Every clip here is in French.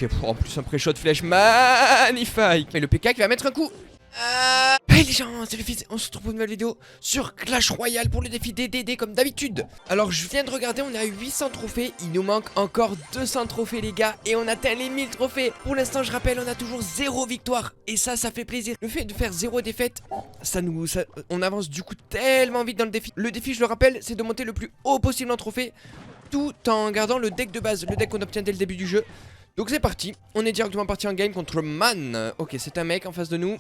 Ok, en plus un pré-shot flèche magnifique. Et le PK qui va mettre un coup. Hey les gens, c'est le fils, on se retrouve pour une nouvelle vidéo sur Clash Royale pour le défi des DD comme d'habitude. Alors je viens de regarder, on est à 800 trophées, il nous manque encore 200 trophées les gars et on atteint les 1000 trophées. Pour l'instant je rappelle, on a toujours 0 victoire et ça fait plaisir. Le fait de faire 0 défaite, on avance du coup tellement vite dans le défi. Le défi je le rappelle, c'est de monter le plus haut possible en trophée tout en gardant le deck de base, le deck qu'on obtient dès le début du jeu. Donc c'est parti, on est directement parti en game contre Man. Ok, c'est un mec en face de nous.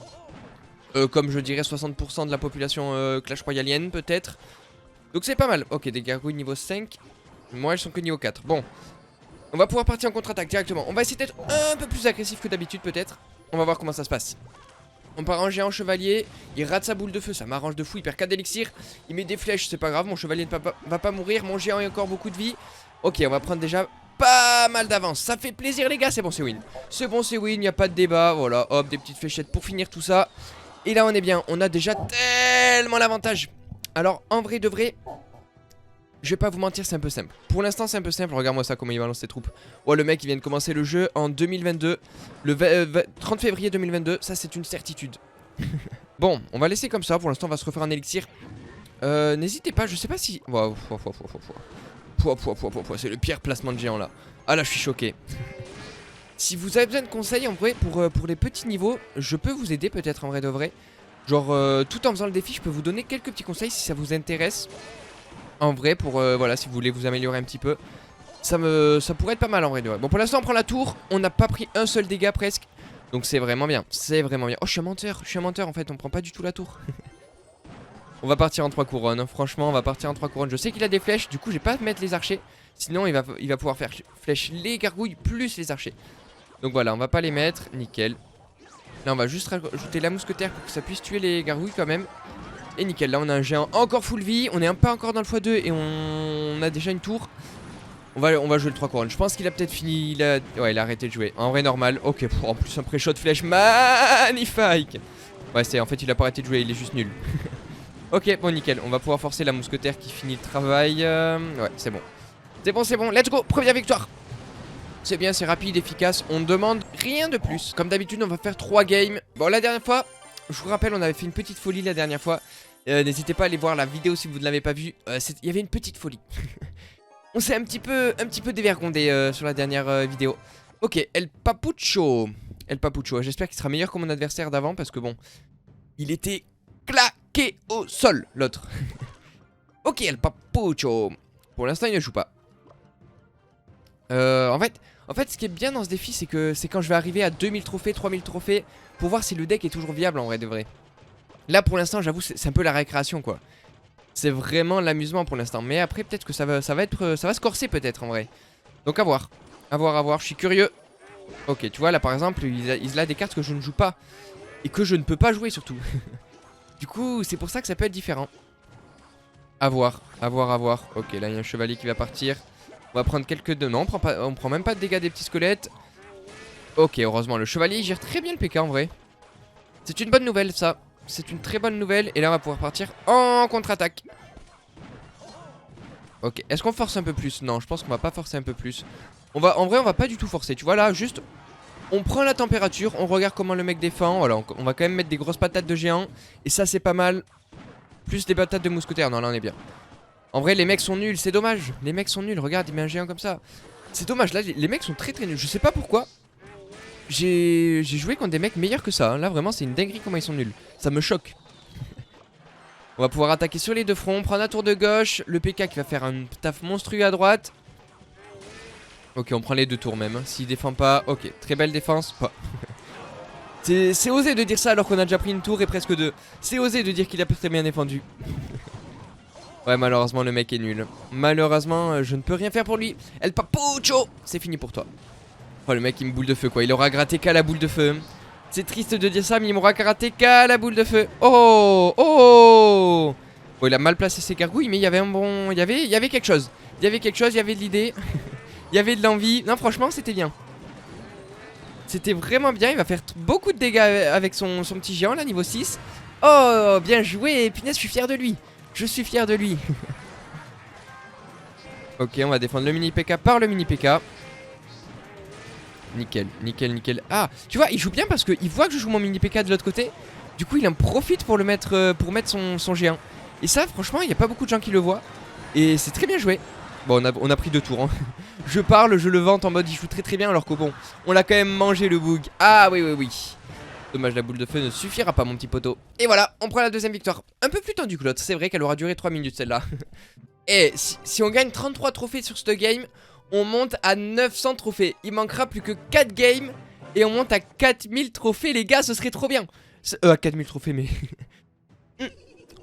Comme je dirais 60% de la population Clash Royalienne peut-être. Donc c'est pas mal. Ok, des gargouilles niveau 5. Moi elles sont que niveau 4. Bon, on va pouvoir partir en contre-attaque directement. On va essayer d'être un peu plus agressif que d'habitude peut-être. On va voir comment ça se passe. On part en géant chevalier. Il rate sa boule de feu, ça m'arrange de fou. Il perd 4 d'élixir. Il met des flèches, c'est pas grave. Mon chevalier ne va pas mourir. Mon géant a encore beaucoup de vie. Ok, on va prendre déjà pas mal d'avance. Ça fait plaisir les gars, c'est bon, c'est win. C'est bon, c'est win, il n'y a pas de débat. Voilà, hop, des petites fléchettes pour finir tout ça. Et là on est bien, on a déjà tellement l'avantage. Alors en vrai de vrai, je vais pas vous mentir, c'est un peu simple. Pour l'instant c'est un peu simple, regarde-moi ça comment il balance ses troupes. Oh le mec il vient de commencer le jeu en 2022. Le 30 février 2022, ça c'est une certitude. Bon, on va laisser comme ça, pour l'instant on va se refaire un élixir. N'hésitez pas, je sais pas si... Waouh, c'est le pire placement de géant là. Ah là je suis choqué. Si vous avez besoin de conseils en vrai pour les petits niveaux, je peux vous aider peut-être en vrai de vrai. Genre tout en faisant le défi, je peux vous donner quelques petits conseils si ça vous intéresse. En vrai pour voilà, si vous voulez vous améliorer un petit peu. Ça pourrait être pas mal en vrai de vrai. Bon pour l'instant on prend la tour, on n'a pas pris un seul dégât presque. Donc c'est vraiment bien, c'est vraiment bien. Oh je suis un menteur en fait, on prend pas du tout la tour. On va partir en 3 couronnes, hein. Franchement on va partir en 3 couronnes. Je sais qu'il a des flèches, du coup je vais pas mettre les archers. Sinon il va pouvoir faire flèche les gargouilles plus les archers. Donc voilà, on va pas les mettre, nickel. Là on va juste rajouter la mousquetaire pour que ça puisse tuer les gargouilles quand même. Et nickel, là on a un géant encore full vie. On est un pas encore dans le x2 et on a déjà une tour. On va jouer le 3 couronnes. Je pense qu'il a peut-être fini, ouais il a arrêté de jouer. En vrai normal, ok, en plus un pré-shot flèche magnifique. Ouais en fait il a pas arrêté de jouer, il est juste nul. Ok, bon nickel, on va pouvoir forcer la mousquetaire qui finit le travail. Ouais c'est bon. C'est bon, let's go, première victoire. C'est bien, c'est rapide, efficace, on ne demande rien de plus. Comme d'habitude, on va faire 3 games. Bon, la dernière fois, je vous rappelle, on avait fait une petite folie la dernière fois. N'hésitez pas à aller voir la vidéo si vous ne l'avez pas vue. Il y avait une petite folie. On s'est un petit peu dévergondé sur la dernière vidéo. Ok, El Papucho. El Papucho, j'espère qu'il sera meilleur que mon adversaire d'avant parce que bon, il était claqué au sol, l'autre. Ok, El Papucho. Pour l'instant, il ne joue pas. En fait, ce qui est bien dans ce défi, c'est que c'est quand je vais arriver à 2000 trophées, 3000 trophées, pour voir si le deck est toujours viable en vrai de vrai. Là, pour l'instant, j'avoue, c'est un peu la récréation quoi. C'est vraiment l'amusement pour l'instant. Mais après, peut-être que ça va se corser peut-être en vrai. Donc à voir, je suis curieux. Ok, tu vois, là par exemple, il a des cartes que je ne joue pas. Et que je ne peux pas jouer surtout. Du coup, c'est pour ça que ça peut être différent. À voir. Ok, là, il y a un chevalier qui va partir. On va prendre quelques deux. Non, on prend même pas de dégâts des petits squelettes. Ok, heureusement, le chevalier il gère très bien le PK en vrai. C'est une bonne nouvelle ça. C'est une très bonne nouvelle. Et là, on va pouvoir partir en contre-attaque. Ok, est-ce qu'on force un peu plus? Non, je pense qu'on va pas forcer un peu plus. En vrai, on va pas du tout forcer. Tu vois là, juste, on prend la température, on regarde comment le mec défend. Voilà, on va quand même mettre des grosses patates de géant. Et ça, c'est pas mal. Plus des patates de mousquetaire. Non, là, on est bien. En vrai les mecs sont nuls, c'est dommage. Les mecs sont nuls, regarde il met un géant comme ça. C'est dommage, là les mecs sont très nuls. Je sais pas pourquoi. J'ai joué contre des mecs meilleurs que ça hein. Là vraiment c'est une dinguerie comment ils sont nuls. Ça me choque. On va pouvoir attaquer sur les deux fronts, prendre la tour de gauche. Le PK qui va faire un taf monstrueux à droite. Ok on prend les deux tours même hein. S'il défend pas, ok très belle défense. Pas. C'est osé de dire ça alors qu'on a déjà pris une tour et presque deux. C'est osé de dire qu'il a très bien défendu. Ouais malheureusement le mec est nul. Malheureusement je ne peux rien faire pour lui. El Papucho, c'est fini pour toi. Oh le mec il me boule de feu quoi. Il aura gratté qu'à la boule de feu. C'est triste de dire ça mais il m'aura gratté qu'à la boule de feu. Oh. Bon il a mal placé ses gargouilles mais il y avait un bon... Il y avait quelque chose. Il y avait de l'idée. Il y avait de l'envie. Non franchement c'était bien. C'était vraiment bien. Il va faire beaucoup de dégâts avec son petit géant là niveau 6. Oh bien joué. Punaise je suis fier de lui. Je suis fier de lui. Ok, on va défendre le mini PK par le mini PK. nickel, nickel, nickel. Ah, tu vois, il joue bien parce qu'il voit que je joue mon mini PK de l'autre côté. Du coup, il en profite pour le mettre, son géant. Et ça, franchement, il n'y a pas beaucoup de gens qui le voient. Et c'est très bien joué. Bon, on a pris 2 tours. Hein. Je parle, je le vante en mode il joue très très bien alors que bon, on l'a quand même mangé le bug. Ah oui, oui, oui. Dommage, la boule de feu ne suffira pas, mon petit poteau. Et voilà, on prend la deuxième victoire. Un peu plus tendue que l'autre, c'est vrai qu'elle aura duré 3 minutes celle-là. Et si on gagne 33 trophées sur ce game, on monte à 900 trophées. Il manquera plus que 4 games et on monte à 4000 trophées, les gars, ce serait trop bien. À 4000 trophées, mais...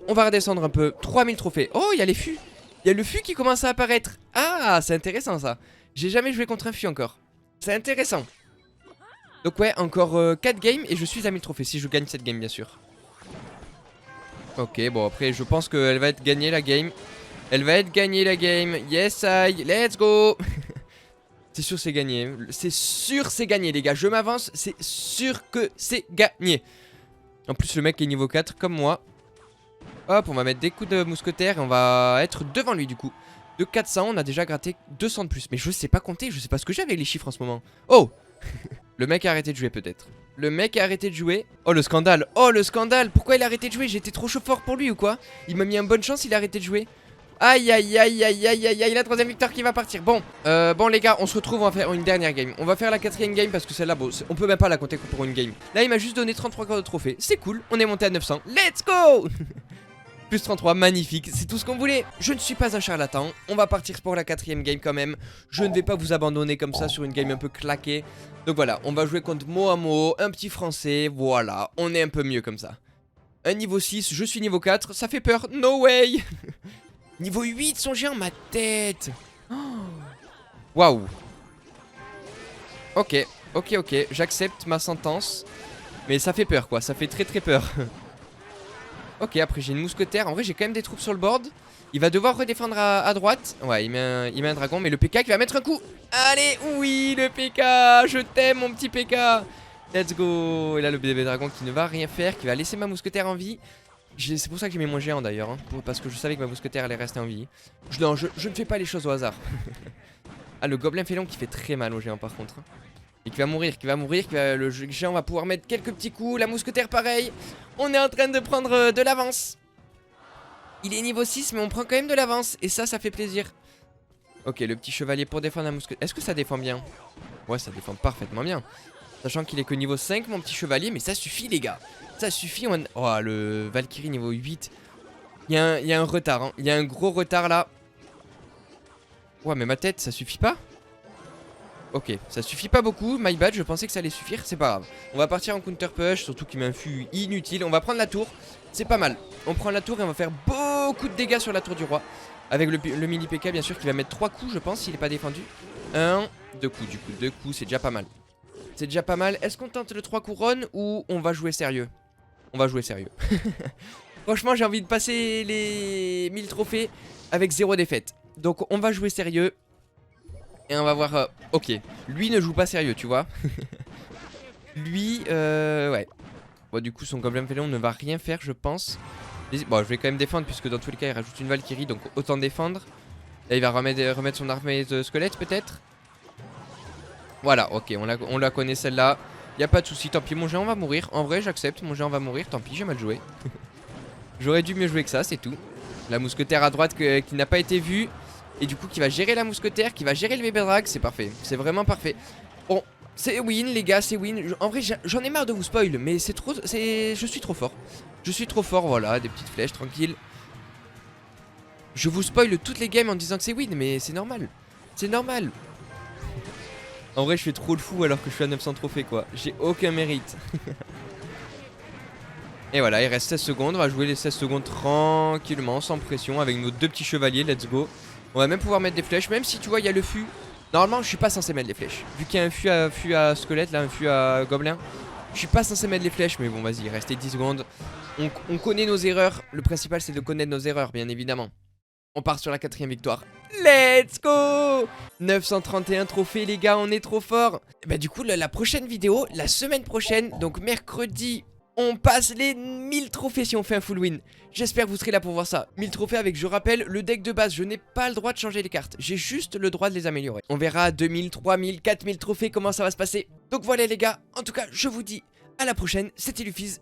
On va redescendre un peu. 3000 trophées. Oh, il y a les fûts. Il y a le fût qui commence à apparaître. Ah, c'est intéressant ça. J'ai jamais joué contre un fût encore. C'est intéressant. Donc ouais, encore 4 games et je suis à 1000 trophées si je gagne cette game, bien sûr. Ok, bon après je pense qu'elle va être gagnée la game. Elle va être gagnée la game. Yes I, let's go. C'est sûr c'est gagné. C'est sûr c'est gagné les gars. Je m'avance, c'est sûr que c'est gagné. En plus le mec est niveau 4 comme moi. Hop, on va mettre des coups de mousquetaire et on va être devant lui du coup. De 400, on a déjà gratté 200 de plus. Mais je sais pas compter, je sais pas ce que j'ai avec les chiffres en ce moment. Oh. Le mec a arrêté de jouer peut-être. Le mec a arrêté de jouer. Oh le scandale. Oh le scandale. Pourquoi il a arrêté de jouer? J'étais trop chaud fort pour lui ou quoi? Il m'a mis une bonne chance, il a arrêté de jouer. Aïe aïe aïe aïe aïe aïe aïe. La troisième victoire qui va partir. Bon, bon les gars, on se retrouve, on va faire une dernière game. On va faire la quatrième game parce que celle-là, bon, on peut même pas la compter pour une game. Là il m'a juste donné 33 corps de trophées. C'est cool, on est monté à 900. Let's go. Plus 33, magnifique, c'est tout ce qu'on voulait. Je ne suis pas un charlatan, on va partir pour la quatrième game quand même. Je ne vais pas vous abandonner comme ça sur une game un peu claquée. Donc voilà, on va jouer contre Moamo, un petit français, voilà, on est un peu mieux comme ça. Un niveau 6, je suis niveau 4, ça fait peur, no way. Niveau 8, son géant, ma tête. Waouh. Ok, ok, ok, j'accepte ma sentence. Mais ça fait peur quoi, ça fait très très peur. Ok, après j'ai une mousquetaire. En vrai, j'ai quand même des troupes sur le board. Il va devoir redéfendre à droite. Ouais, il met un dragon. Mais le PK qui va mettre un coup. Allez, oui, le PK. Je t'aime, mon petit PK. Let's go. Et là, le bébé dragon qui ne va rien faire. Qui va laisser ma mousquetaire en vie. C'est pour ça que j'ai mis mon géant d'ailleurs. Hein, parce que je savais que ma mousquetaire allait rester en vie. Non, je ne fais pas les choses au hasard. Ah, le gobelin félon qui fait très mal au géant par contre. Et qui va mourir, le géant va pouvoir mettre quelques petits coups. La mousquetaire pareil. On est en train de prendre de l'avance. Il est niveau 6 mais on prend quand même de l'avance. Et ça fait plaisir. Ok, le petit chevalier pour défendre la mousquetaire. Est-ce que ça défend bien? Ouais, ça défend parfaitement bien. Sachant qu'il est que niveau 5 mon petit chevalier. Mais ça suffit les gars. Ça suffit. Oh, le Valkyrie niveau 8. Il y a un retard hein. Il y a un gros retard là. Ouais mais ma tête ça suffit pas. Ok, ça suffit pas beaucoup, my bad, je pensais que ça allait suffire, c'est pas grave. On va partir en counter push, surtout qu'il m'infuse inutile. On va prendre la tour, c'est pas mal. On prend la tour et on va faire beaucoup de dégâts sur la tour du roi. Avec le mini PK bien sûr qui va mettre 3 coups je pense s'il est pas défendu. 1, 2 coups du coup, 2 coups c'est déjà pas mal. C'est déjà pas mal, est-ce qu'on tente le 3 couronnes ou on va jouer sérieux? On va jouer sérieux. Franchement j'ai envie de passer les 1000 trophées avec 0 défaite. Donc on va jouer sérieux. Et on va voir, ok, lui ne joue pas sérieux, tu vois. Lui, ouais. Bon, du coup, son gobelin félon ne va rien faire, je pense. Bon, je vais quand même défendre, puisque dans tous les cas, il rajoute une Valkyrie, donc autant défendre. Là, il va remettre son armée de squelettes, peut-être. Voilà, ok, on la connaît celle-là. Y a pas de souci, tant pis, mon géant va mourir. En vrai, j'accepte, mon géant va mourir, tant pis, j'ai mal joué. J'aurais dû mieux jouer que ça, c'est tout. La mousquetaire à droite qui n'a pas été vue. Et du coup qui va gérer la mousquetaire, qui va gérer le bébé drag, c'est parfait, c'est vraiment parfait. Bon, c'est win les gars, c'est win. En vrai j'en ai marre de vous spoil, mais c'est trop, je suis trop fort. Je suis trop fort, voilà, des petites flèches, tranquille. Je vous spoil toutes les games en disant que c'est win, mais c'est normal. C'est normal. En vrai je fais trop le fou alors que je suis à 900 trophées quoi, j'ai aucun mérite. Et voilà, il reste 16 secondes, on va jouer les 16 secondes tranquillement, sans pression, avec nos 2 petits chevaliers, let's go. On va même pouvoir mettre des flèches, même si tu vois il y a le fût. Normalement je suis pas censé mettre les flèches. Vu qu'il y a un fût à squelette, là un fût à gobelin. Je suis pas censé mettre les flèches, mais bon vas-y, restez 10 secondes. On connaît nos erreurs, le principal c'est de connaître nos erreurs bien évidemment. On part sur la quatrième victoire. Let's go! 931 trophées les gars, on est trop fort. Bah du coup la prochaine vidéo, la semaine prochaine, donc mercredi On passe les 1000 trophées si on fait un full win. J'espère que vous serez là pour voir ça. 1000 trophées avec, je rappelle, le deck de base. Je n'ai pas le droit de changer les cartes. J'ai juste le droit de les améliorer. On verra 2000, 3000, 4000 trophées comment ça va se passer. Donc voilà les gars. En tout cas, je vous dis à la prochaine. C'était Lufiz.